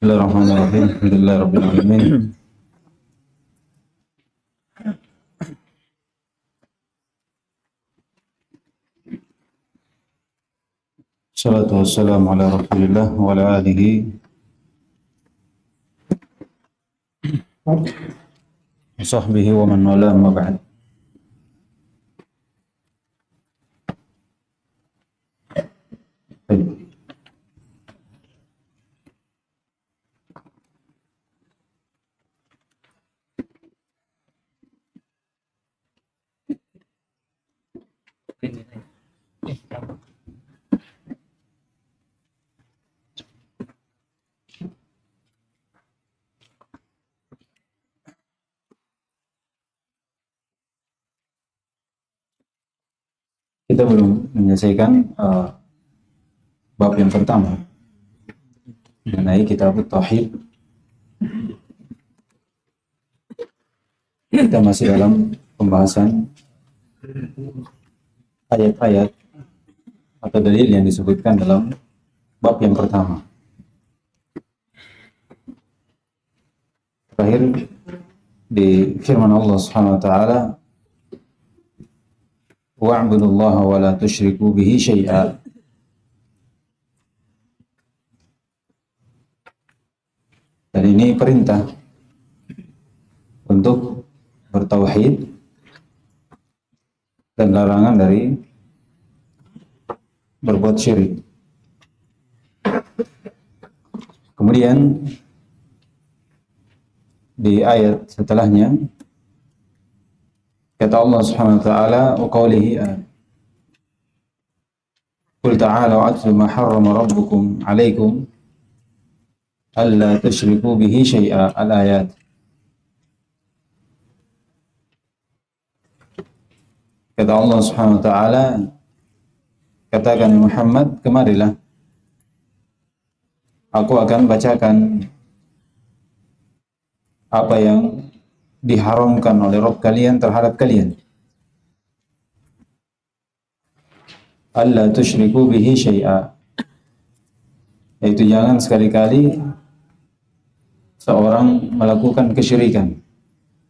Bismillahirrahmanirrahim. Alhamdulillahirabbil alamin. Salatu wassalamu ala Rasulillah wa ala alihi wa sahbihi wa man wala ma ba'd. Baik. Kita belum menyelesaikan bab yang pertama mengenai kitab Tauhid. Kita masih dalam pembahasan ayat-ayat atau dalil yang disebutkan dalam bab yang pertama. Terakhir di firman Allah Subhanahu wa taala, wa'budullaha wa la tusyriku bihi syai'a. Dan ini perintah untuk bertauhid dan larangan dari berbuat syirik. Kemudian di ayat setelahnya kata Allah Subhanahu wa taala, wa qawlihi qul ta'alu atlu ma harrama rabbukum 'alaikum alla tusyriku bihi syai'a, al-ayat. Kata Allah Subhanahu wa taala, katakan Muhammad, kemarilah aku akan bacakan apa yang diharamkan oleh Rabb kalian terhadap kalian. Alla tusyriku bihi syai'a, yaitu jangan sekali-kali seorang melakukan kesyirikan.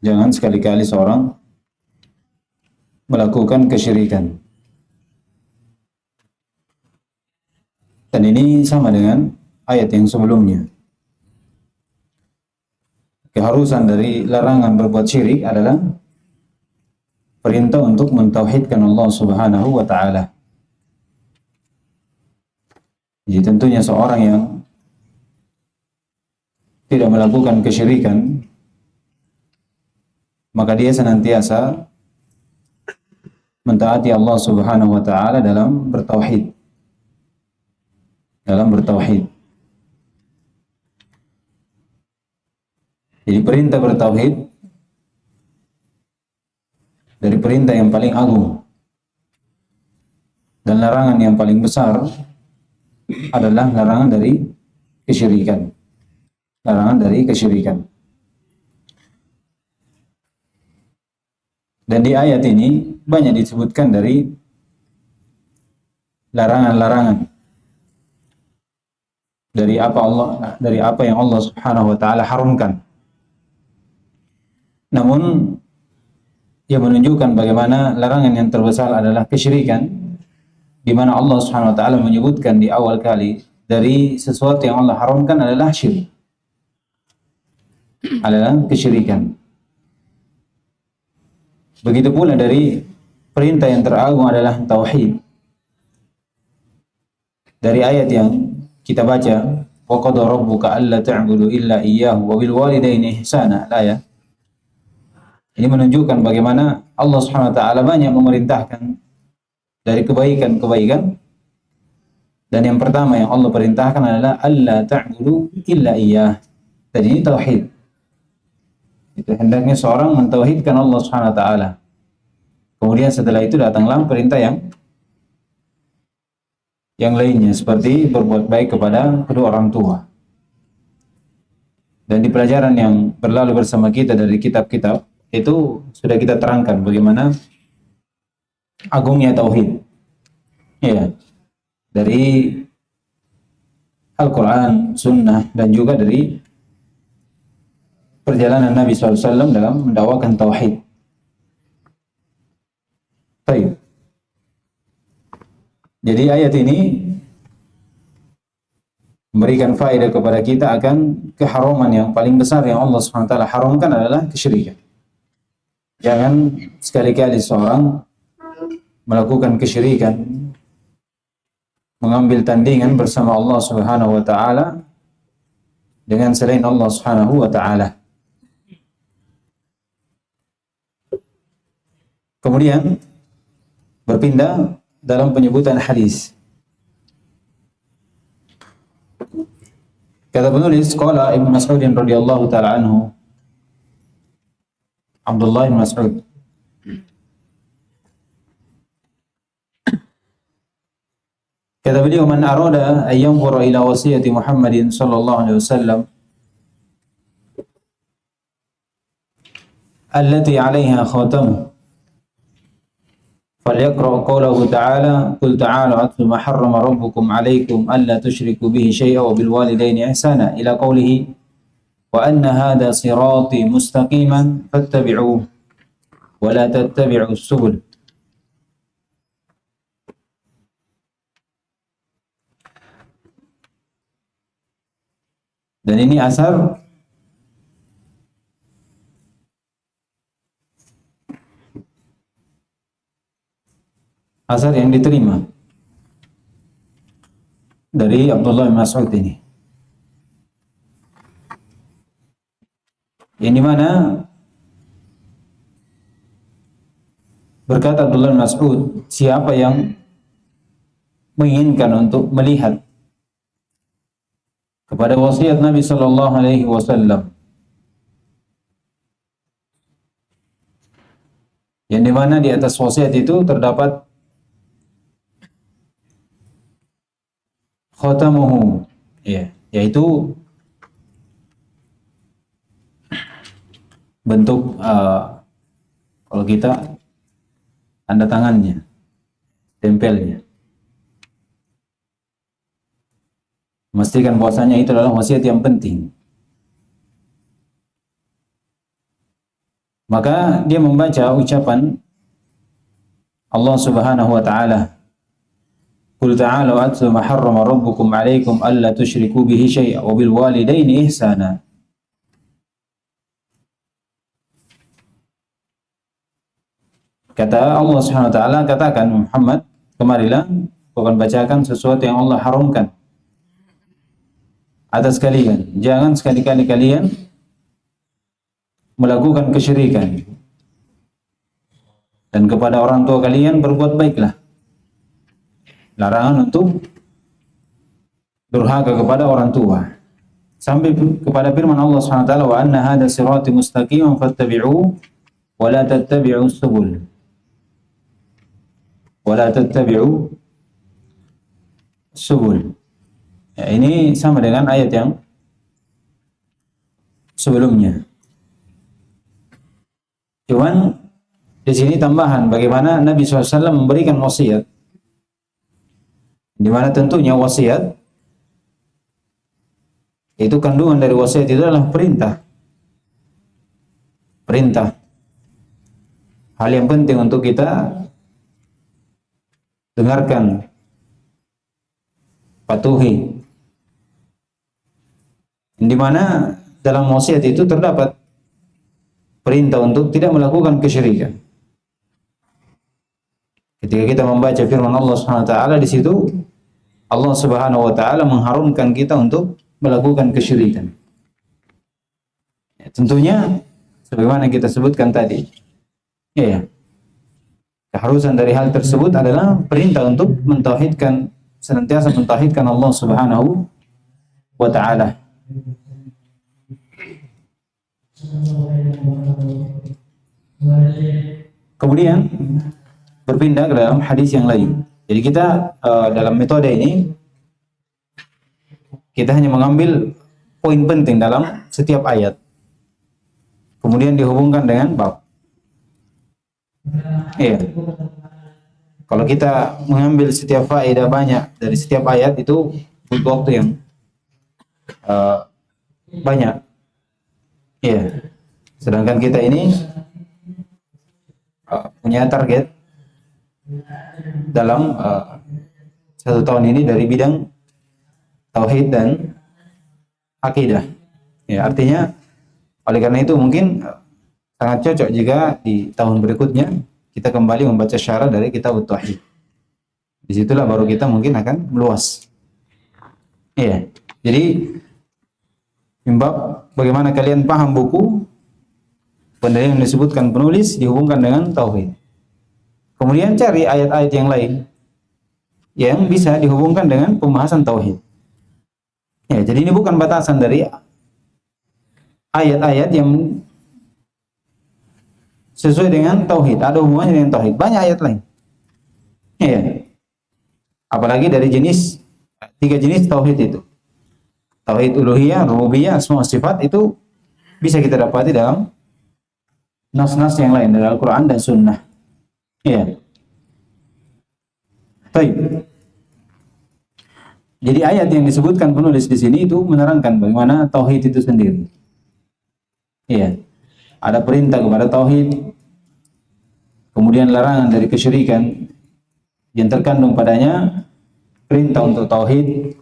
Jangan sekali-kali seorang melakukan kesyirikan. Dan ini sama dengan ayat yang sebelumnya. Keharusan dari larangan berbuat syirik adalah perintah untuk mentauhidkan Allah Subhanahu wa taala. Jadi tentunya seorang yang tidak melakukan kesyirikan, maka dia senantiasa mentaati Allah Subhanahu wa taala dalam bertauhid. Jadi perintah bertauhid dari perintah yang paling agung, dan larangan yang paling besar adalah larangan dari kesyirikan. Dan di ayat ini banyak disebutkan dari larangan-larangan dari apa yang Allah Subhanahu wa taala haramkan. Namun yang menunjukkan bagaimana larangan yang terbesar adalah kesyirikan, di mana Allah Subhanahu wa taala menyebutkan di awal kali dari sesuatu yang Allah haramkan adalah syirik. Adalah kesyirikan. Begitu pula dari perintah yang teragung adalah tauhid. Dari ayat yang kita baca, wa qada rabbuka alla ta'budu illa iyyahu wa bil walidaini ihsana, ya. Ini menunjukkan bagaimana Allah Subhanahu wa taala banyak memerintahkan dari kebaikan-kebaikan. Dan yang pertama yang Allah perintahkan adalah alla ta'budu illa iyyah. Dan ini tauhid. Itu hendaknya seorang mentauhidkan Allah Subhanahu wa taala. Kemudian setelah itu datanglah perintah yang lainnya, seperti berbuat baik kepada kedua orang tua. Dan di pelajaran yang berlalu bersama kita dari kitab-kitab itu sudah kita terangkan bagaimana agungnya tauhid. Ya. Dari Al-Quran, Sunnah, dan juga dari perjalanan Nabi SAW dalam mendakwakan tauhid. Baik. Jadi ayat ini memberikan faedah kepada kita akan keharaman yang paling besar yang Allah SWT haramkan adalah kesyirikan. Jangan sekali-kali seorang melakukan kesyirikan, mengambil tandingan bersama Allah Subhanahu wa taala dengan selain Allah Subhanahu wa taala. Kemudian berpindah dalam penyebutan hadis. Kata penulis, qala Ibnu Mas'ud radhiyallahu taala anhu, Abdullah bin Mas'ud, kata beliau, man arada an yanzura ila wasiyati Muhammadin sallallahu alaihi wasallam allati 'alaiha khatamu فليقرأ قوله تعالى قل تعالوا أتل ما حرم ربكم عليكم ألا تشركوا به شيئا وبالوالدين إحسانا إلى قوله وأن هذا صراطي مستقيما فاتبعوه ولا تتبعوا السبل. Dan ini asar yang diterima dari Abdullah bin Mas'ud ini. Yang dimana berkata Abdullah bin Mas'ud, siapa yang menginginkan untuk melihat kepada wasiat Nabi Sallallahu Alaihi Wasallam, yang dimana di atas wasiat itu terdapat khatamuhu, ya, yaitu bentuk kalau kita tanda tangannya, tempelnya. Memastikan bahwasanya itu adalah wasiat yang penting. Maka dia membaca ucapan Allah Subhanahu wa taala, qul ta'alu atlu ma harrama rabbukum 'alaikum alla tusyriku bihi syai'an wa bil walidaini ihsana. Kata Allah Subhanahu wa taala, katakan Muhammad, kemarilah aku akan bacakan sesuatu yang Allah haramkan atas kalian. Jangan sekali-kali kalian melakukan kesyirikan, dan kepada orang tua kalian berbuat baiklah. Larangan untuk durhaka kepada orang tua. Sampai kepada firman Allah Subhanahu wa taala, wa anna hadza sirati mustaqiman fattabi'u wa la tattabi'u subul. Wa la tattabi'u subul. Ya, ini sama dengan ayat yang sebelumnya. Cuman di sini tambahan bagaimana Nabi SAW memberikan wasiat, di mana tentunya wasiat itu, kandungan dari wasiat itu adalah perintah. Perintah. Hal yang penting untuk kita dengarkan, patuhi. Di mana dalam wasiat itu terdapat perintah untuk tidak melakukan kesyirikan. Ketika kita membaca firman Allah Subhanahu wa taala, di situ Allah Subhanahu wa taala mengharumkan kita untuk melakukan kesyirikan. Ya, tentunya sebagaimana kita sebutkan tadi, ya, keharusan dari hal tersebut adalah perintah untuk mentauhidkan, senantiasa mentauhidkan Allah Subhanahu wa taala. Kemudian berpindah ke dalam hadis yang lain. Jadi kita dalam metode ini kita hanya mengambil poin penting dalam setiap ayat, kemudian dihubungkan dengan bab. Iya. Kalau kita mengambil setiap faedah banyak dari setiap ayat, itu butuh waktu yang banyak. Ya. Sedangkan kita ini punya target dalam 1 tahun ini dari bidang tauhid dan akidah. Ya, artinya oleh karena itu mungkin sangat cocok jika di tahun berikutnya kita kembali membaca syarah dari kitab tauhid. Disitulah baru kita mungkin akan meluas. Iya. Jadi bab bagaimana kalian paham buku pendalilan yang disebutkan penulis dihubungkan dengan tauhid. Kemudian cari ayat-ayat yang lain yang bisa dihubungkan dengan pembahasan tauhid. Ya, jadi ini bukan batasan dari ayat-ayat yang sesuai dengan tauhid, ada hubungannya dengan tauhid. Banyak ayat lain. Ya. Apalagi dari 3 jenis tauhid itu. Tauhid uluhiyah, rububiyah, asma wa sifat itu bisa kita dapati dalam nas-nas yang lain dari Al-Qur'an dan Sunnah. Iya. Baik. Jadi ayat yang disebutkan penulis di sini itu menerangkan bagaimana tauhid itu sendiri. Iya. Ada perintah kepada tauhid, kemudian larangan dari kesyirikan yang terkandung padanya, perintah untuk tauhid,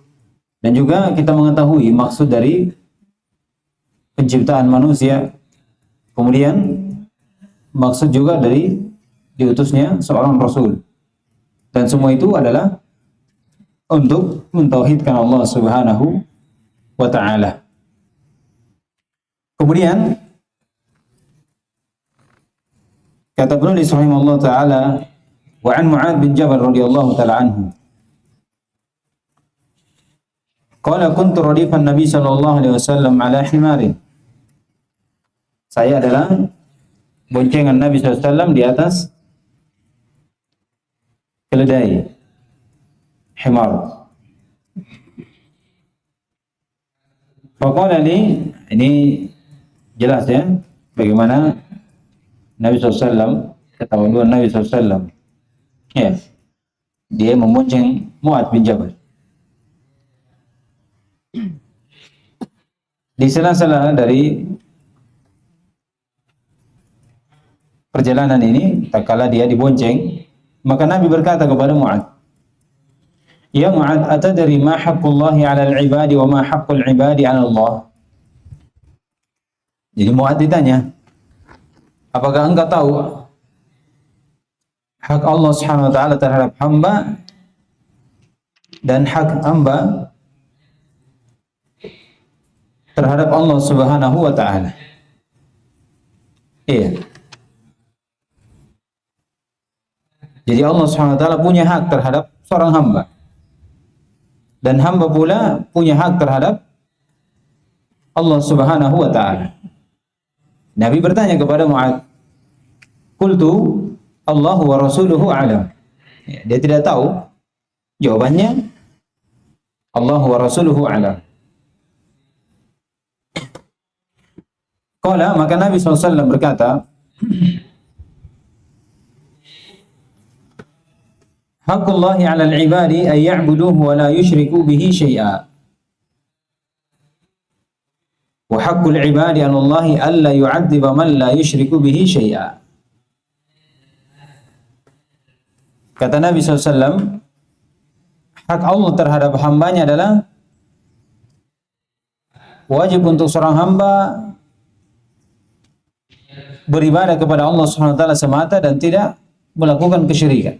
dan juga kita mengetahui maksud dari penciptaan manusia, kemudian maksud juga dari diutusnya seorang Rasul. Dan semua itu adalah untuk mentauhidkan Allah Subhanahu wa Ta'ala. Kemudian kata penulis rahimahullah ta'ala, wa an Mu'adz bin Jabal radhiyallahu ta'ala anhu, qala kuntu radifan Nabi sallallahu alaihi wasallam ala himarin. Saya adalah boncengan Nabi SAW di atas keledai, himar. Faqala li, ini jelas ya bagaimana Nabi SAW, ketahuan Nabi SAW, ya, dia membonceng Mu'adz bin Jabal. Di sela-sela dari perjalanan ini, tak kala dia dibonceng, maka Nabi berkata kepada Mu'adz, "Ya Mu'adz, atadri ma haqqullahi 'alal 'ibadi wa ma haqqul 'ibadi 'ala Allah?" Jadi Mu'adz ditanya, apakah engkau tahu hak Allah Subhanahu wa taala terhadap hamba dan hak hamba terhadap Allah Subhanahu wa taala? Iya. Jadi Allah Subhanahu wa taala punya hak terhadap seorang hamba. Dan hamba pula punya hak terhadap Allah Subhanahu wa taala. Nabi bertanya kepada Mu'adz, "Qultu Allahu wa rasuluhu a'lam." Ya, dia tidak tahu. Jawabannya Allahu wa rasuluhu a'lam. Qala, maka Nabi SAW berkata, "Haqqullahi 'alal 'ibadi ay ya'buduhu wa la yusyriku bihi syai'a. Wa haqqul 'ibadi 'ala Allahi alla yu'adziba man la yusyriku bihi syai'a." Kata Nabi SAW, hak Allah terhadap hambanya adalah wajib untuk seorang hamba beribadah kepada Allah Subhanahu wa taala semata dan tidak melakukan kesyirikan.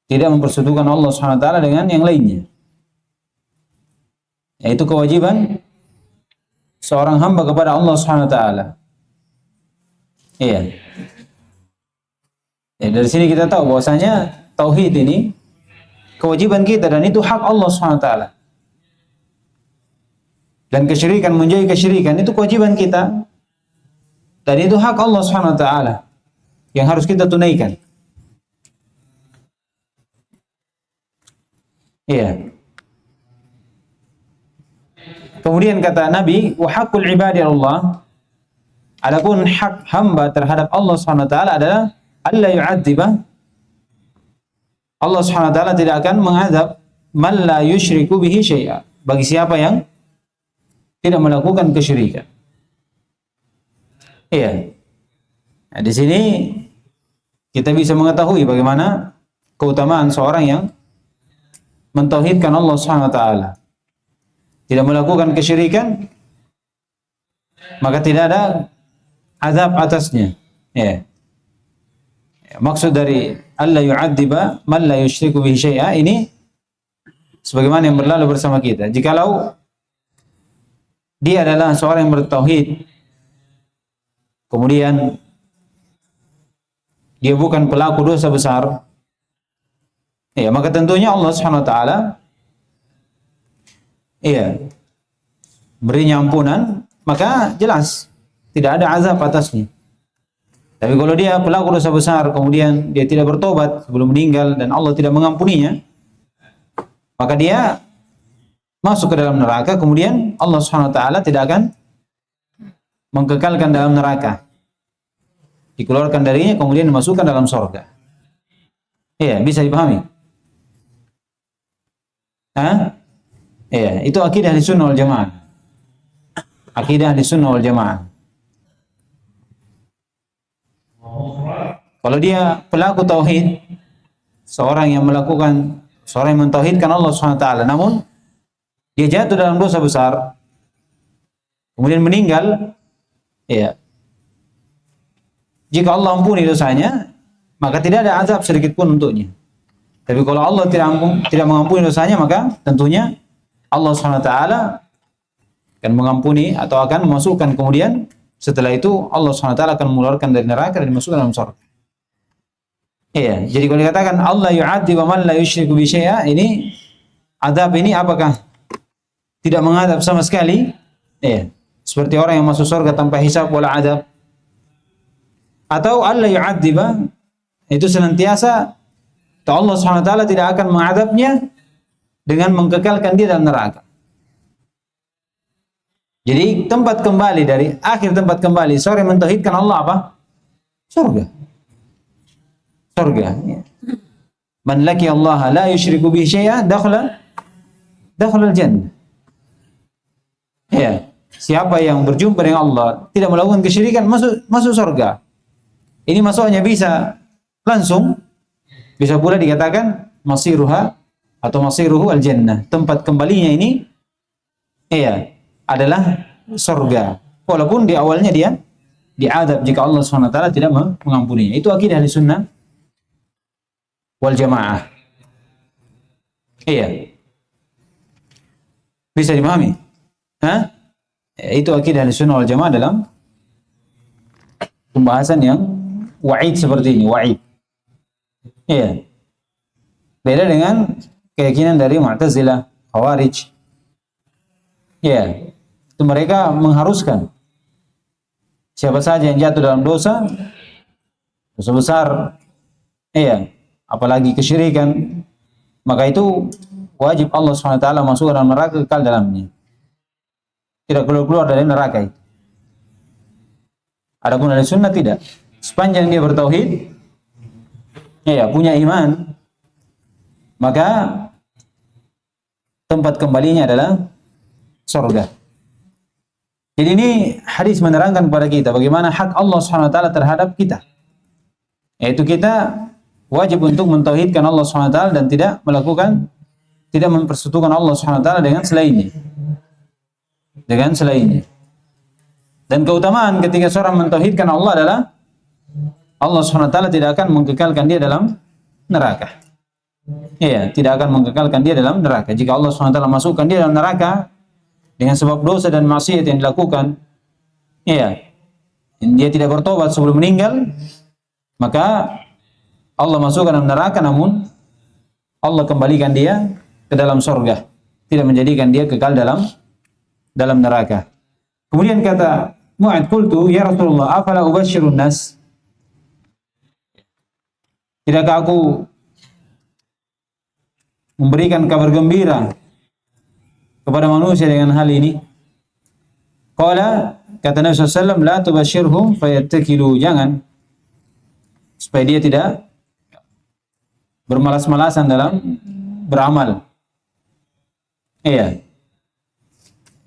Tidak mempersekutukan Allah Subhanahu wa taala dengan yang lainnya. Yaitu kewajiban seorang hamba kepada Allah Subhanahu wa taala. Iya. Ya, dari sini kita tahu bahwasanya tauhid ini kewajiban kita dan itu hak Allah Subhanahu wa taala. Dan kesyirikan menjauhi kesyirikan itu kewajiban kita. Dan itu hak Allah Subhanahu wa taala yang harus kita tunaikan. Iya. Kemudian kata Nabi, wa haqqul ibadi Allah. Adapun hak hamba terhadap Allah Subhanahu wa taala adalah alla yu'adziba. Allah Subhanahu wa taala tidak akan mengazab man la yusyriku bihi syai'a. bagi siapa yang tidak melakukan kesyirikan. Iya. Nah, di sini kita bisa mengetahui bagaimana keutamaan seorang yang mentauhidkan Allah Subhanahu wa taala. Tidak melakukan kesyirikan, maka tidak ada azab atasnya. Ya. Maksud dari alla yu'adziba man la yusyriku bihi syai'a ini sebagaimana yang berlalu bersama kita. Jikalau dia adalah seorang yang bertauhid, kemudian dia bukan pelaku dosa besar, ya, maka tentunya Allah Subhanahu wa taala berinya ampunan, maka jelas tidak ada azab atasnya. Tapi kalau dia pelaku dosa besar, kemudian dia tidak bertobat sebelum meninggal dan Allah tidak mengampuninya, maka dia masuk ke dalam neraka, kemudian Allah Subhanahu wa taala tidak akan mengkekalkan dalam neraka. Dikeluarkan darinya kemudian dimasukkan dalam surga. Iya, bisa dipahami? Iya, itu akidah Ahlussunnah wal Jamaah. Akidah Ahlussunnah wal Jamaah. Kalau dia pelaku tauhid, seorang yang mentauhidkan Allah Subhanahu wa taala, namun dia jatuh dalam dosa besar, kemudian meninggal, ya. Jika Allah ampuni dosanya, maka tidak ada azab sedikit pun untuknya. Tapi kalau Allah tidak mengampuni dosanya, maka tentunya Allah Subhanahu wa taala akan mengampuni atau akan memasukkan, kemudian setelah itu Allah Subhanahu wa taala akan mengeluarkan dari neraka dan dimasukkan dalam surga. Iya, jadi kalau dikatakan Allah yu'adzibu man la yusyriku bi syai'a, ini azab ini apakah tidak mengadab sama sekali? Iya, seperti orang yang masuk surga tanpa hisab wala adab. Atau Allah yu'adziba, itu senantiasa Allah Subhanahu wa taala tidak akan mengadabnya dengan mengkekalkan dia dalam neraka. Jadi tempat kembali, dari akhir tempat kembali seorang yang mentauhidkan Allah apa? Surga. Surga. Man laki Allah la yusyriku bihi syai'a dakhala al-jannah. Ya, siapa yang berjumpa dengan Allah tidak melakukan kesyirikan, masuk surga. Ini masuknya bisa langsung, bisa pula dikatakan masiruha atau masiruhu al-jannah. Tempat kembalinya ini adalah surga. Walaupun di awalnya dia diadab jika Allah SWT tidak mengampuninya. Itu akidah Ahlussunnah wal Jamaah. Iya. Bisa dipahami? Itu akidah Ahlussunnah wal Jamaah dalam pembahasan yang wa'id seperti ini, wa'id. Iya. Beda dengan keyakinan dari Mu'tazilah, Khawarij. Iya. Itu mereka mengharuskan siapa saja yang jatuh dalam dosa besar, apalagi kesyirikan, maka itu wajib Allah SWT masuk dalam neraka, kekal dalamnya. Tidak keluar dari neraka itu. Adapun Ahlussunnah tidak. Sepanjang dia bertauhid, punya iman, maka tempat kembalinya adalah surga. Jadi ini hadis menerangkan kepada kita bagaimana hak Allah SWT terhadap kita. Yaitu kita wajib untuk mentauhidkan Allah SWT dan tidak mempersekutukan Allah SWT dengan selainnya. Dan keutamaan ketika seorang mentauhidkan Allah adalah Allah SWT tidak akan mengkekalkan dia dalam neraka. Tidak akan mengkekalkan dia dalam neraka. Jika Allah SWT masukkan dia dalam neraka dengan sebab dosa dan maksiat yang dilakukan, dia tidak bertobat sebelum meninggal, maka Allah masukkan dalam neraka, namun Allah kembalikan dia ke dalam surga, tidak menjadikan dia kekal dalam neraka. Kemudian kata Mu'ad, qultu ya Rasulullah, afala ubashirun nas? Tidakkah aku memberikan kabar gembira kepada manusia dengan hal ini? Qala, kata Nabi SAW, la tubashirhum fayattakilu, jangan, supaya dia tidak bermalas-malasan dalam beramal.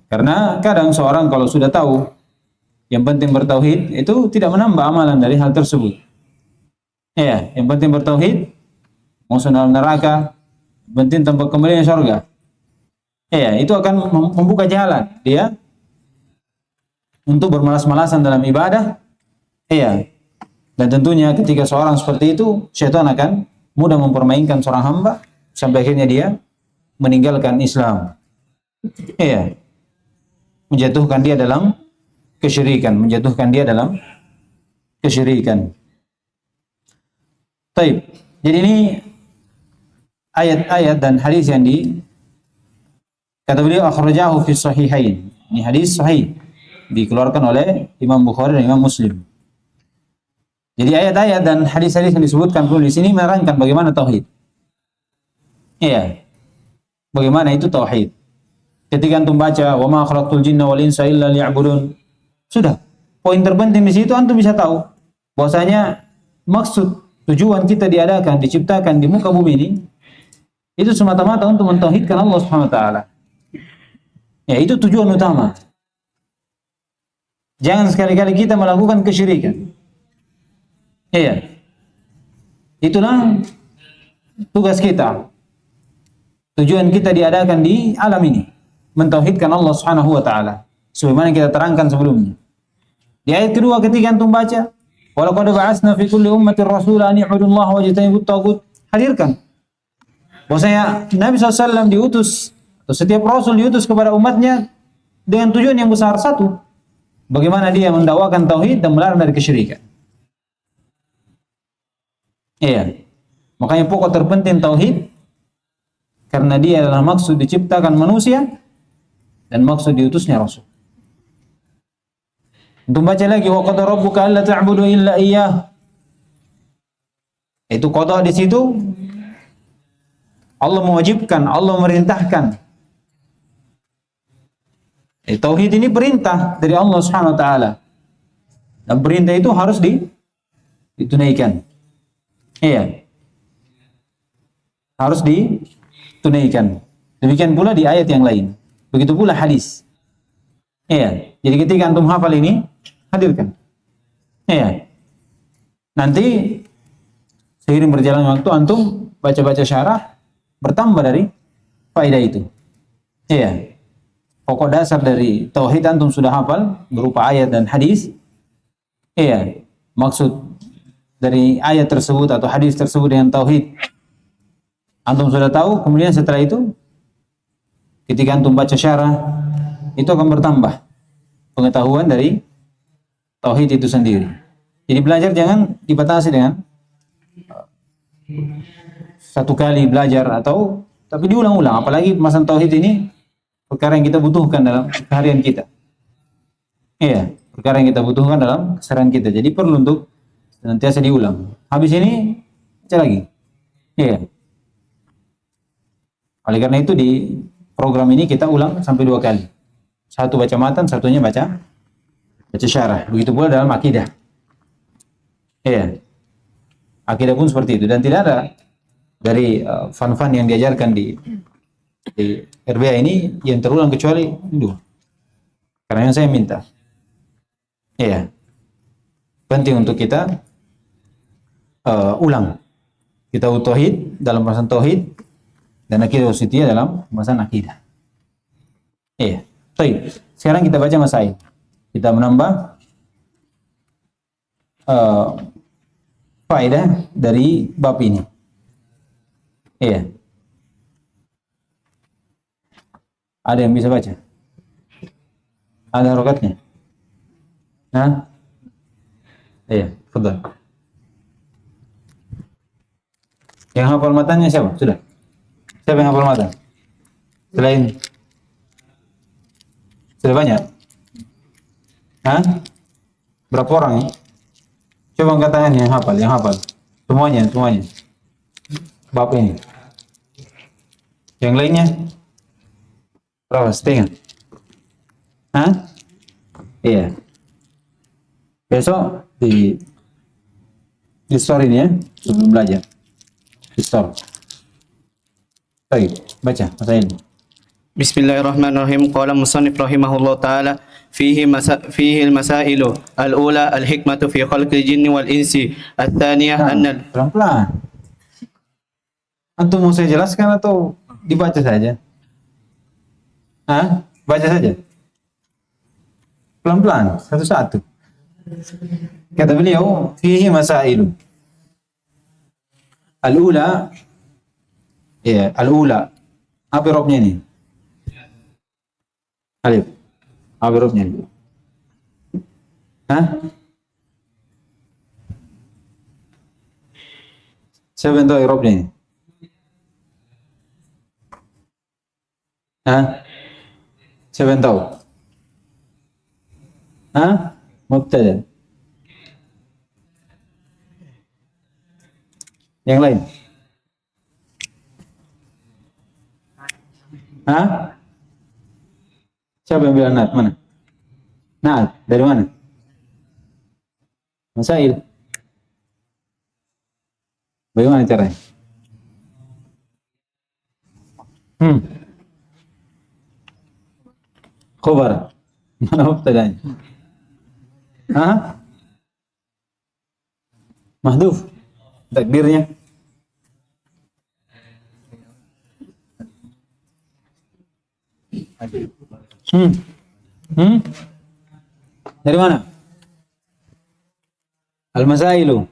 Karena kadang seorang kalau sudah tahu yang penting bertauhid, itu tidak menambah amalan dari hal tersebut. Ya, yang penting bertauhid, masuk dalam neraka, penting tempat kembali surga. Ya, itu akan membuka jalan dia untuk bermalas-malasan dalam ibadah. Ya, dan tentunya ketika seorang seperti itu, syaitan akan mudah mempermainkan seorang hamba sampai akhirnya dia meninggalkan Islam. Ya, menjatuhkan dia dalam kesyirikan, Taib. Jadi ini ayat-ayat dan hadis yang kata beliau akhrajahu fi sahihain. Ini hadis sahih dikeluarkan oleh Imam Bukhari dan Imam Muslim. Jadi ayat-ayat dan hadis-hadis yang disebutkan di sini menerangkan bagaimana tauhid. Iya. Bagaimana itu tauhid. Ketika antum baca wa ma khalaqtul jinna wal insa illa liya'budun, sudah. Poin terpenting di situ antum bisa tahu bahwasanya maksud tujuan kita diadakan, diciptakan di muka bumi ini itu semata-mata untuk mentauhidkan Allah Subhanahu wa taala. Ya, itu tujuan utama. Jangan sekali-kali kita melakukan kesyirikan. Iya. Itulah tugas kita. Tujuan kita diadakan di alam ini, mentauhidkan Allah Subhanahu wa taala. Sebagaimana kita terangkan sebelumnya. Di ayat kedua ketika antum baca, wa laqad ba'atsna fi kulli ummatin rasulan an i'budullaha wa yajtanibut taghut. Hadirkan bahwasanya Nabi SAW diutus, atau setiap rasul diutus kepada umatnya dengan tujuan yang besar, satu, bagaimana dia mendakwakan tauhid dan melarang dari kesyirikan. Iya. Makanya pokok terpenting tauhid, karena dia adalah maksud diciptakan manusia dan maksud diutusnya rasul. Untuk baca lagi wa qad rabbuka alla ta'budu illa iyyah. Itu qada di situ Allah mewajibkan, Allah memerintahkan. Tauhid ini perintah dari Allah Subhanahu wa taala. Dan perintah itu harus ditunaikan. Iya. Harus ditunaikan. Demikian pula di ayat yang lain. Begitu pula hadis. Iya. Jadi ketika antum hafal ini, hadirkan. Iya. Nanti seiring berjalannya waktu antum baca-baca syarah, bertambah dari faedah itu. Iya. Pokok dasar dari tauhid antum sudah hafal berupa ayat dan hadis. Iya. Maksud dari ayat tersebut atau hadis tersebut dengan tauhid antum sudah tahu. Kemudian setelah itu ketika antum baca syarah, itu akan bertambah pengetahuan dari tauhid itu sendiri. Jadi belajar jangan dibatasi dengan satu kali belajar tapi diulang-ulang. Apalagi pembahasan tauhid ini perkara yang kita butuhkan dalam keseharian kita. Iya, perkara yang kita butuhkan dalam keseharian kita. Jadi perlu untuk senantiasa diulang. Habis ini baca lagi. Iya. Oleh karena itu di program ini kita ulang sampai 2 kali. Satu baca matan, satunya baca syarah. Begitu pula dalam akidah. Iya. Akidah pun seperti itu. Dan tidak ada dari fan-fan yang diajarkan di RBA ini yang terulang kecuali 2. Karena yang saya minta. Iya. Penting untuk kita ulang. Kita tauhid dalam pembahasan tauhid dan akidah wasitiyah dalam pembahasan akidah. Iya. Baik. Sekarang kita baca masail. Kita menambah faedah dari bab ini. Iya. Ada yang bisa baca? Ada harokatnya? Nah? Iya, betul. Yang hafal matanya siapa? Sudah. Siapa yang hafal mata? Selain sudah banyak? Hah? Berapa orang ya? Coba angkat tangan yang hafal. Semuanya. Bab ini. Yang lainnya? Berapa? Setengah? Hah? Iya. Besok di store ini ya, sebelum belajar. Di store. Baik, baca masa ini. Bismillahirrahmanirrahim. Qala musannif rahimahullah taala fihi al-masailu al-ula al-hikmatu fi khalqil jinni wal insi, ats-tsaniyah anna pelan-pelan. Antum mau saya jelaskan atau dibaca saja? Baca saja. Pelan-pelan, satu-satu. Kata beliau, fihi masailu. Al-ula, ya, al-ula. Apa robnya ini? Alif. Apa robnya ini? Siapa yang tahu robnya ini? Siapa yang tahu? Mubtada. Yang lain? Siapa yang bilang Naat? Mana? Naat, dari mana? Masail. Bagaimana caranya? Khobar. Mana mubtadanya? Mahdhuf. Takdirnya. Dari mana? Al-masailu.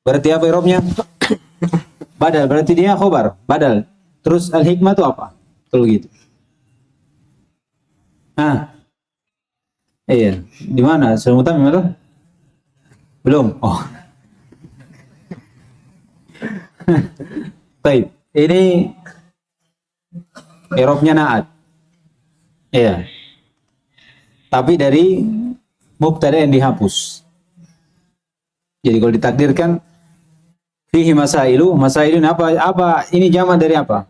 Berarti apa i'rabnya? Badal, berarti dia khobar, badal. Terus al-hikmah itu apa? Kalau gitu. Iya, di mana? Sudah mutamim atau? Belum. Oh. Baik, ini i'rabnya Naat. Iya. Tapi dari mubtada yang dihapus. Jadi kalau ditakdirkan fihi masailu, masailun apa ini jamak dari apa?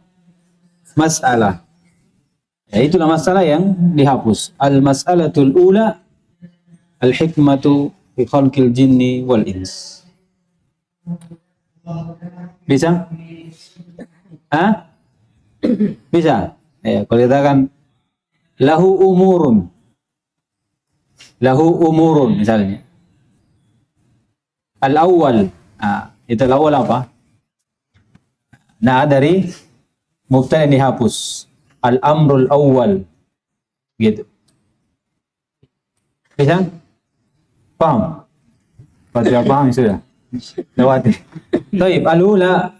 Mas'alah. Ya, itulah masalah yang dihapus. Al-mas'alatul ula al-hikmatu fi khalqil jinni wal ins. Bisa? Bisa? Ya, kalau katakan lahu umurun misalnya. Al-awwal. Itu al-awwal apa? Nah, dari mubtada yang dihapus. Al-amrul awwal. Gitu. Bisa? Paham? Kalau tidak paham sudah. Lewati. Baik, al-ula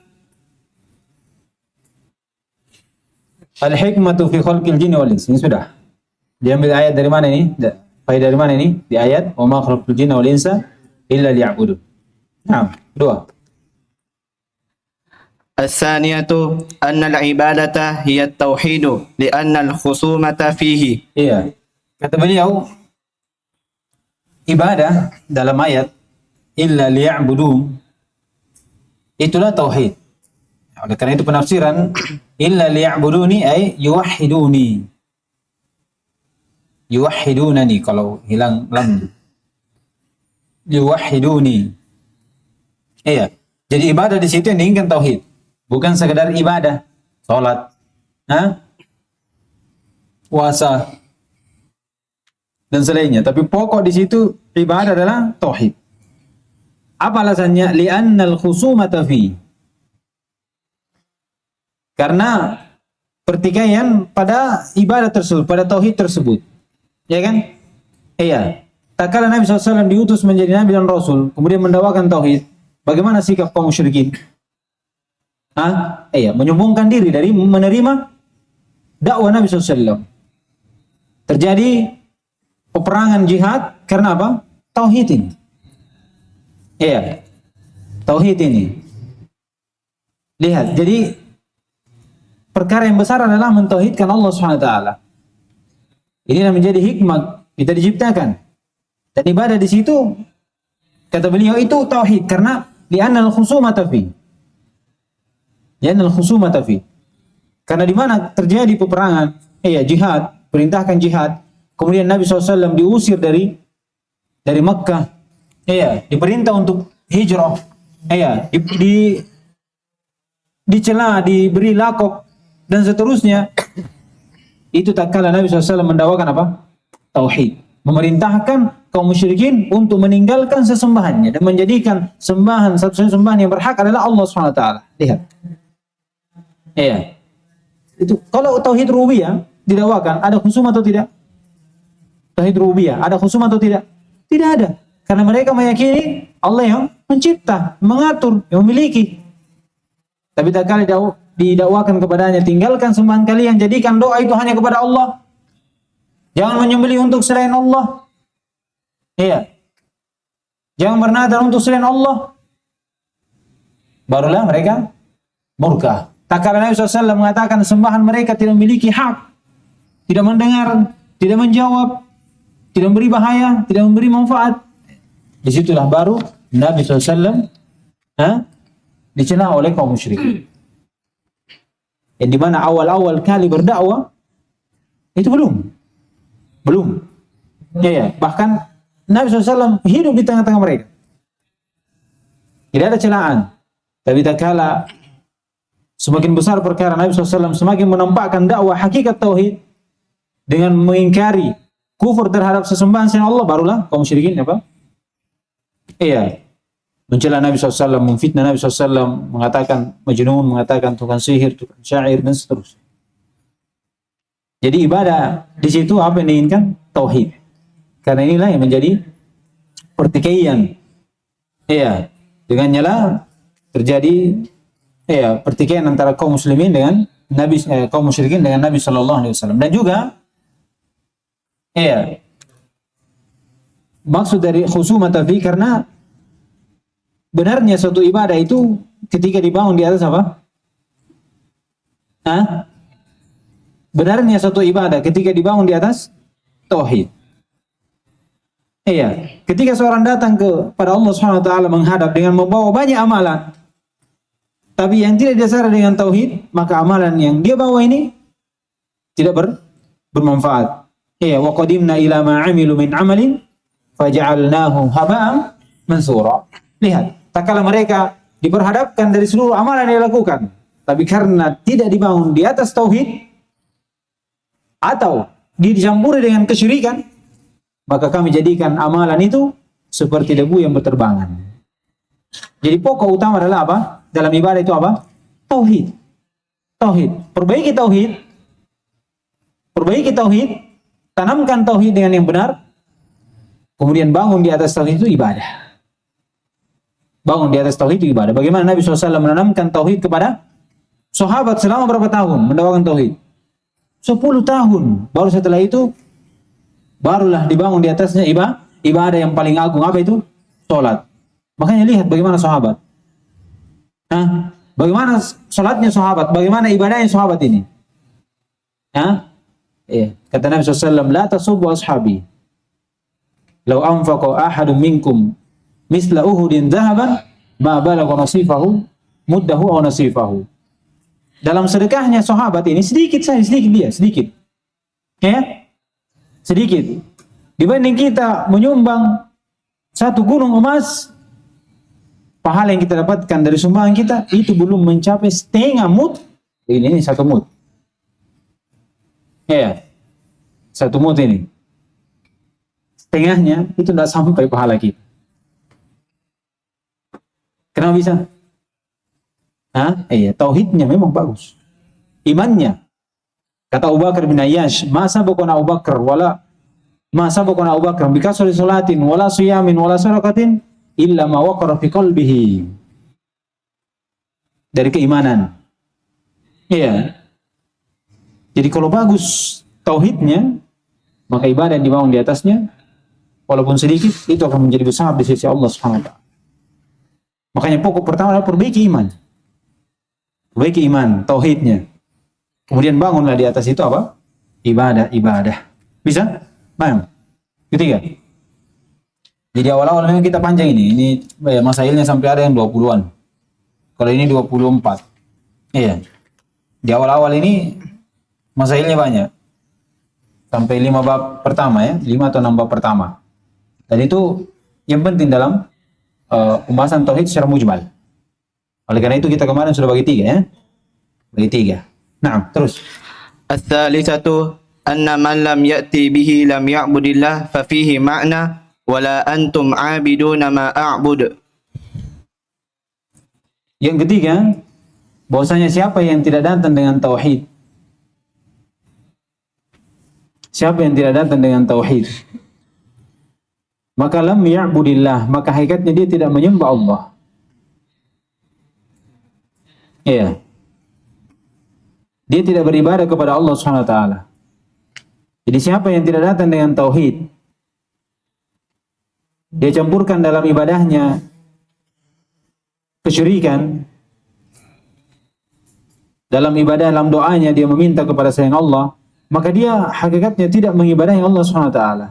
al-hikmatu fi khalqil jinni wal ins. Ini sudah. Diambil ayat dari mana ini? Faedah dari mana ini? Di ayat wa ma khalaqtul jinna wal insa illa liya'budun. Nah, dua. Ats-tsaniyatu anna al-ibadata hiya at-tauhid li'anna al-khusumata fihi. Iya. Kata beliau, ibadah dalam ayat illa liya'budun itulah tauhid. Oleh karena itu penafsiran illa liya'buduni ay yuwahhiduni. Yuwahhidunani kalau hilang lam. Yuwahhiduni. Iya. Jadi ibadah di situ yang diinginkan tauhid. Bukan sekedar ibadah, salat, puasa dan selainnya. Tapi pokok di situ ibadah adalah tauhid. Apa alasannya? Li'annal khusumata fi. Karena pertikaian pada ibadah tersebut, pada tauhid tersebut. Ya kan? Iya. Tak kala Nabi SAW diutus menjadi Nabi dan Rasul, kemudian mendakwakan tauhid, bagaimana sikap kaum musyrikin? Iya, menyombongkan diri dari menerima dakwah Nabi SAW. Terjadi peperangan jihad karena apa? Tauhid ini. Iya, tauhid ini. Lihat, jadi perkara yang besar adalah mentauhidkan Allah SWT. Inilah menjadi hikmah kita diciptakan. Dan ibadah di situ, kata beliau itu tauhid karena li'annal khusumata fi. Li'annal khusumata fi. Karena di mana terjadi peperangan, jihad, perintahkan jihad, kemudian Nabi SAW diusir dari Makkah, diperintah untuk hijrah, dicela, diberi lakop dan seterusnya. Itu tak kala Nabi SAW mendakwakan apa? Tauhid. Memerintahkan kaum musyrikin untuk meninggalkan sesembahannya dan menjadikan sembahan satu-satunya sembahan yang berhak adalah Allah SWT. Lihat. Iya. Itu kalau tauhid rububiyah didakwakan, ada khusum atau tidak? Tauhid rububiyah ada khusum atau tidak? Tidak ada. Karena mereka meyakini Allah yang mencipta, mengatur, yang memiliki. Tapi tak kali didakwakan kepadanya, tinggalkan sembahan kalian, jadikan doa itu hanya kepada Allah. Jangan menyembelih untuk selain Allah. Iya. Jangan bernadar untuk selain Allah. Barulah mereka murka. Tak kala Nabi SAW mengatakan sembahan mereka tidak memiliki hak, tidak mendengar, tidak menjawab, tidak memberi bahaya, tidak memberi manfaat. Disitulah baru Nabi SAW dicela oleh kaum musyrikin. Yang dimana awal-awal kali berdakwah itu belum. Ya. Bahkan Nabi SAW hidup di tengah-tengah mereka. Tidak ada celaan. Tapi tak kala semakin besar perkara, Nabi SAW semakin menampakkan dakwah hakikat tauhid dengan mengingkari kufur terhadap sesembahan selain Allah, barulah kaum musyrikin apa? Iya, mencela Nabi SAW, memfitnah Nabi SAW, mengatakan majnun, mengatakan tukang sihir, tukang syair dan seterusnya. Jadi ibadah di situ apa yang diinginkan? Tauhid. Karena inilah yang menjadi pertikaian. Iya, dengannya lah terjadi pertikaian antara kaum muslimin dengan kaum musyrikin dengan Nabi SAW. Dan juga maksud dari khusumah fi, karena benarnya suatu ibadah itu ketika dibangun di atas apa? Benarnya suatu ibadah ketika dibangun di atas tauhid. Ketika seorang datang kepada Allah Subhanahu wa taala menghadap dengan membawa banyak amalan, tapi yang tidak didasari dengan tauhid, maka amalan yang dia bawa ini tidak bermanfaat. Wa qadimna ila ma 'amilu min 'amalin faj'alnahu haba'an mansura. Lihat, tak kala mereka diperhadapkan dari seluruh amalan yang dilakukan, tapi karena tidak dibangun di atas tauhid atau dicampuri dengan kesyirikan, maka kami jadikan amalan itu seperti debu yang berterbangan. Jadi pokok utama adalah apa? Dalam ibadah itu apa? Tauhid. Perbaiki tauhid, tanamkan tauhid dengan yang benar, kemudian bangun di atas tauhid itu ibadah. Bagaimana Nabi SAW menanamkan tauhid kepada sahabat selama berapa tahun mendakwakan tauhid? 10 tahun. Baru setelah itu barulah dibangun di atasnya ibadah yang paling agung. Apa itu? Salat. Makanya lihat bagaimana sahabat. Bagaimana salatnya sahabat, bagaimana ibadahnya sahabat ini. Kata Nabi SAW, la tasubbu ashabi. Lau anfaqa ahadun minkum misla uhudin dhahaban ma balagha nasifahu muddahu aw nasifahu. Dalam sedekahnya sahabat ini sedikit. Sedikit. Dibanding kita menyumbang satu gunung emas, pahala yang kita dapatkan dari sumbangan kita itu belum mencapai setengah mud. Ini satu mud. Satu mud ini. Setengahnya itu tidak sampai pahala kita. Kenapa bisa? Tauhidnya memang bagus. Imannya. Kata Abu Bakar bin Ayyash, ma sabaqana Abu Bakar bikasri salatin wala siyamin wala sadaqatin illa ma waqara fi qalbihi. Dari keimanan. Jadi kalau bagus tauhidnya, maka ibadah yang dibangun di atasnya walaupun sedikit itu akan menjadi besar di sisi Allah Subhanahu wa taala. Makanya pokok pertama adalah perbaiki iman, tauhidnya. Kemudian bangunlah di atas itu apa? Ibadah. Bisa? Paham? Ketiga. Jadi awal-awal memang kita panjang ini. Ini masailnya sampai ada yang 20-an. Kalau ini 24. Di awal-awal ini masailnya banyak. Sampai 5 bab pertama 5 atau 6 bab pertama. Dan itu yang penting dalam pembahasan tauhid secara mujmal. Oleh karena itu kita kemarin sudah bagi 3 ya. Bagi 3. Nah, terus. الثالثة أن من لم يأتي به لم يعبد الله ففيه معنى ولا أنتم عابدون ما أعبد. Yang ketiga, bahwasanya siapa yang tidak datang dengan tauhid, siapa yang tidak datang dengan tauhid, maka lam ya'budillah, maka hakikatnya dia tidak menyembah Allah. Iya. Dia tidak beribadah kepada Allah Subhanahu wa taala. Jadi siapa yang tidak datang dengan tauhid, dia campurkan dalam ibadahnya kesyirikan, dalam ibadah, dalam doanya dia meminta kepada selain Allah, maka dia hakikatnya tidak mengibadahi Allah Subhanahu wa taala.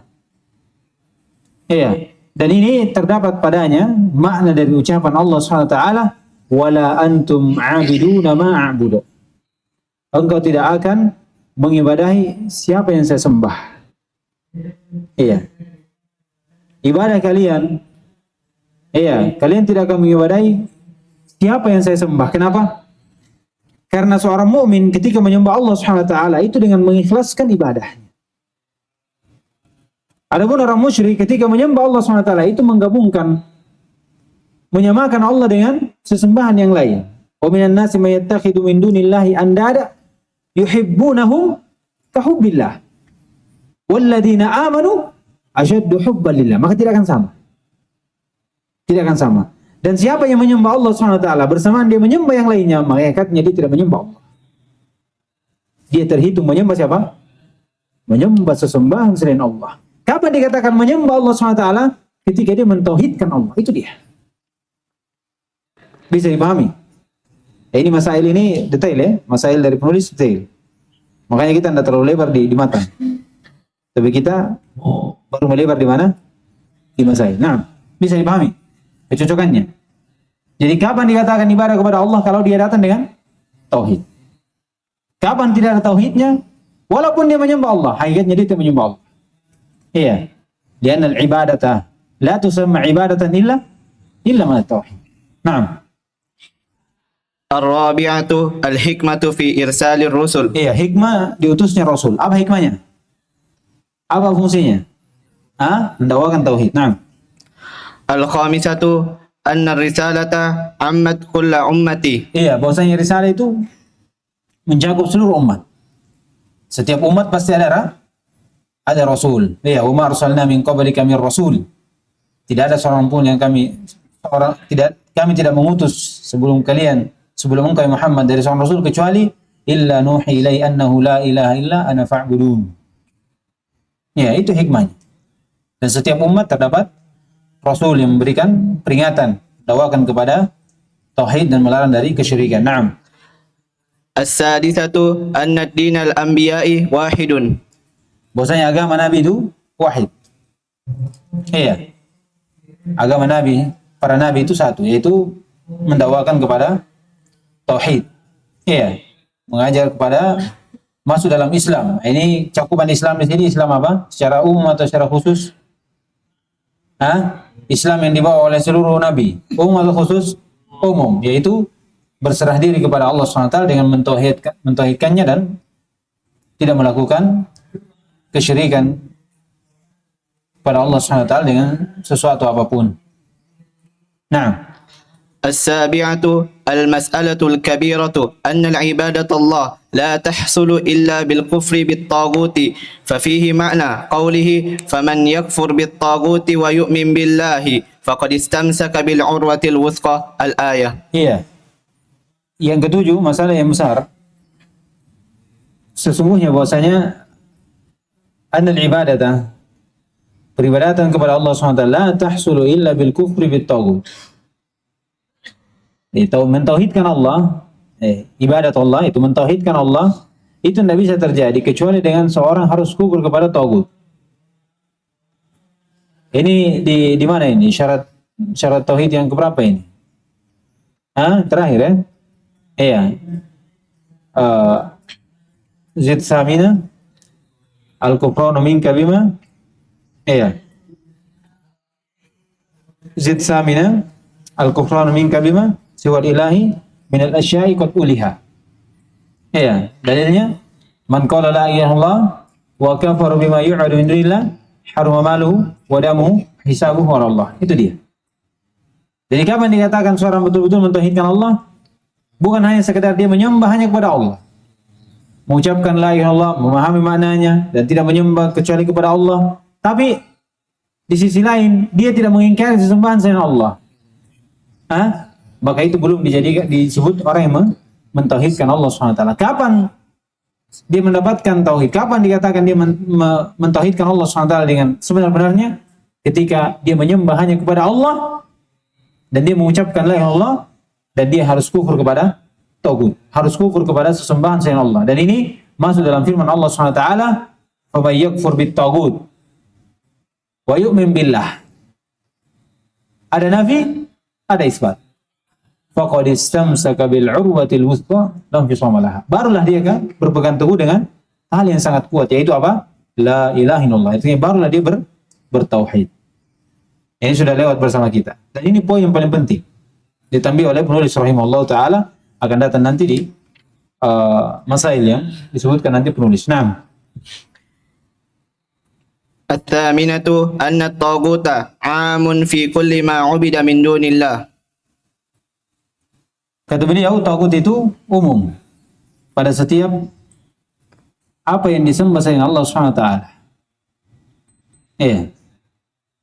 Iya. Dan ini terdapat padanya makna dari ucapan Allah Subhanahu wa taala, wala antum 'abiduna ma a'budu. Engkau tidak akan mengibadahi siapa yang saya sembah. Iya. Ibadah kalian, iya, kalian tidak akan mengibadahi siapa yang saya sembah. Kenapa? Karena seorang mukmin ketika menyembah Allah Subhanahu wa taala itu dengan mengikhlaskan ibadahnya. Adapun orang musyrik ketika menyembah Allah Subhanahu wa taala itu menggabungkan, menyamakan Allah dengan sesembahan yang lain. Wa minan nasi may yattakhidhu min dunillahi andada yuhibbunahum kahubbillah walladzina amanu asyaddu hubban lillah. Maka tidak akan sama. Tidak akan sama. Dan siapa yang menyembah Allah Subhanahu wa taala bersamaan dia menyembah yang lainnya, maka hakikatnya dia tidak menyembah Allah. Dia terhitung menyembah siapa? Menyembah sesembahan selain Allah. Kapan dikatakan menyembah Allah Subhanahu wa taala? Ketika dia mentauhidkan Allah. Itu dia. Bisa dipahami? Ini masail ini detail ya, masail dari penulis detail. Makanya kita tidak terlalu lebar di matan. Tapi kita baru melebar di mana? Di masail. Nah, bisa dipahami kecocokannya. Jadi kapan dikatakan ibadah kepada Allah kalau dia datang dengan tauhid? Kapan tidak ada tauhidnya? Walaupun dia menyembah Allah, hakikatnya dia tidak menyembah Allah. Iya. Lianna al-ibadata la tusamma ibadatan illa ma tauhid. Naam. Ar-rabi'atu al-hikmatu fi irsalir rusul. Iya, hikmah diutusnya Rasul. Apa hikmahnya? Apa fungsinya? Mendakwakan tauhid. Naam. Al-khamisatu anna risalata ammat kulla ummati. Iya, bahwasanya risalah itu mencakup seluruh umat. Setiap umat pasti ada rasul. Iya, wa ma arsalna min qablika min rasul. Tidak ada seorang pun yang kami tidak mengutus sebelum engkau Muhammad dari seorang rasul kecuali illa nuhi ilai annahu la ilaha illa ana fa'budun. Ya, itu hikmahnya. Dan setiap umat terdapat rasul yang memberikan peringatan, dakwakan kepada tauhid dan melarang dari kesyirikan. Naam. As-sadisatu anna ad-din al-anbiya'i wahidun. Bahwasanya agama Nabi itu wahid. Iya. Agama Nabi, para Nabi itu satu, yaitu mendakwakan kepada tauhid. Iya. Mengajar kepada masuk dalam Islam. Ini cakupan Islam di sini Islam apa? Secara umum atau secara khusus? Islam yang dibawa oleh seluruh Nabi. Umum atau khusus? Umum, yaitu berserah diri kepada Allah SWT dengan mentauhidkannya dan tidak melakukan kesyirikan kepada Allah SWT dengan sesuatu apapun. Nah, As-sabi'atu al-mas'alatu al-kabiratu anna al-ibadat Allah la tahsulu illa bil-kufri bit-taghuti fa fihi ma'na qawlihi faman yakfur bit-taghuti wa yu'min billahi faqad istamsaka bil-urwatil wuthqa al-ayah. Iya. Yang ketujuh, masalah yang besar. Sesungguhnya bahwasanya annal ibadata, peribadatan kepada Allah SWT la tahsulu illa bil kufri bit taghut. Itu mentauhidkan Allah, ibadat Allah itu mentauhidkan Allah itu tidak bisa terjadi kecuali dengan seorang harus kufur kepada taghut. Ini di mana ini syarat tauhid yang keberapa ini? Terakhir ya? Iya. Zid samina al-kufranu minka bima. Iya. Zid samina al-kufranu minka bima. siwal ilahi minal asya'i qad uliha. Ya, dalilnya man qala la ilaha illallah wa kafara bima yu'adu min dunillah harama maluhu wa damuhu hisabuhu 'ala Allah. Itu dia. Jadi kapan dikatakan seorang betul-betul mentauhidkan Allah? Bukan hanya sekedar dia menyembah hanya kepada Allah, mengucapkan la ilaha illallah, memahami maknanya dan tidak menyembah kecuali kepada Allah, tapi di sisi lain dia tidak mengingkari sesembahan selain Allah. Maka itu belum disebut orang yang mentauhidkan Allah SWT. Kapan dia mendapatkan tauhid? Kapan dikatakan dia mentauhidkan Allah SWT dengan sebenar-benarnya? Ketika dia menyembah hanya kepada Allah dan dia mengucapkan la ilaha illallah, dan dia harus kufur kepada tagut, harus kufur kepada sesembahan selain Allah. Dan ini masuk dalam firman Allah SWT, "Faman yakfur bit-tagut wa yu'min billah." Ada nafi, ada isbat. Faqad istamsaka bil 'urwatil wuthqa lam fisama laha. Barulah dia kan berpegang teguh dengan hal yang sangat kuat, yaitu apa? La ilaha illallah. Itu barulah dia bertauhid. Ini sudah lewat bersama kita. Dan ini poin yang paling penting. Ditambah oleh penulis rahimahullah ta'ala, akan datang nanti di masail yang disebutkan nanti penulis. Nah, At-thaminatu anna at-taghuta 'amun fi kulli ma 'ubida min dunillah. kata beliau, tagut itu umum pada setiap apa yang disembah selain Allah SWT.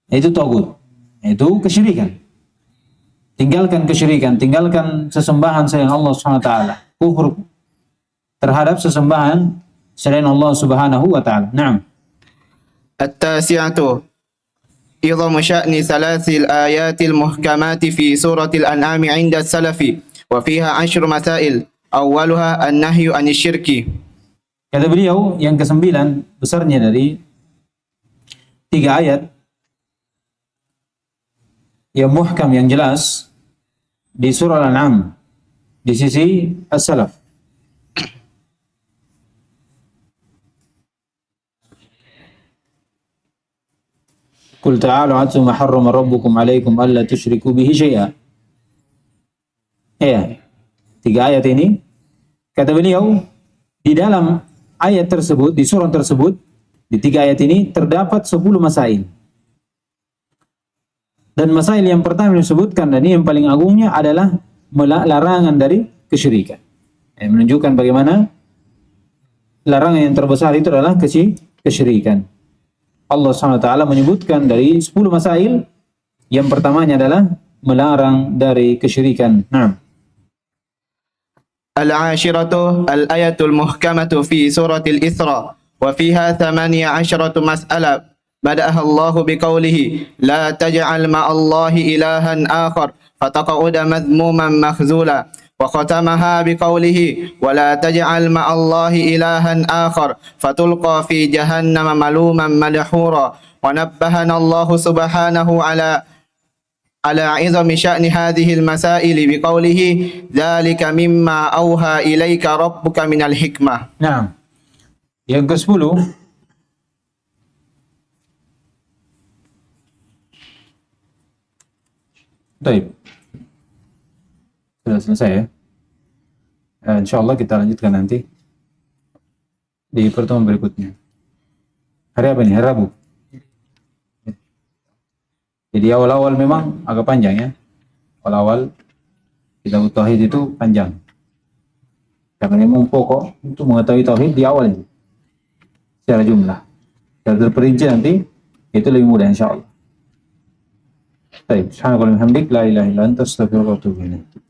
Itu tagut, itu kesyirikan. Tinggalkan kesyirikan, tinggalkan sesembahan selain Allah SWT. Kufur terhadap sesembahan selain Allah Subhanahu wa taala. Naam. At-tasi'atu idhamu sya'ni thalathil ayatil muhkamati fi suratil an'am 'inda salafi wa fiha 10 masail. Awwaluha an-nahyu 'anil syirki. Kata beliau, yang kesembilan besarnya dari 3 ayat yang muhkam, yang jelas di surah Al-An'am di sisi as-salaf. Qul ta'alu atlu ma harrama rabbukum 'alaikum alla tusyriku bihi syai'a. 3 ayat ini, kata beliau, di dalam ayat tersebut, di surah tersebut, di 3 ayat ini terdapat 10 masail. Dan masail yang pertama yang disebutkan, dan ini yang paling agungnya, adalah larangan dari kesyirikan. Menunjukkan bagaimana larangan yang terbesar itu adalah kesyirikan. Allah SWT menyebutkan dari 10 masail, yang pertamanya adalah melarang dari kesyirikan. Nah, Al-ashiratu al-ayatul muhkamatu fi suratil Isra wa fiha 18 mas'alah. Bada'aha Allah biqaulihi la taj'al ma'allahi ilahan akhar fataqa'uda madhmuman makhzula. وختمها بقوله ولا تجعل مع الله إلها آخر فتلقى في جهنم ملوما مدحورا. ونبهنا الله سبحانه على عظم شأن هذه المسائل بقوله ذلك مما أوحى إليك ربك من الحكمة. Nah, yang ke-10 baik. Sudah selesai ya. InsyaAllah kita lanjutkan nanti di pertemuan berikutnya. Hari apa nih? Hari Rabu. Jadi awal-awal memang agak panjang ya. Awal-awal kitab tauhid itu panjang. Karena memang pokok untuk mengetahui tauhid di awal itu secara jumlah. Secara terperinci nanti itu lebih mudah insyaallah. Baik, subhanakallahumma hamdik la ilaha illa anta astaghfiruka wa atubu ilaik.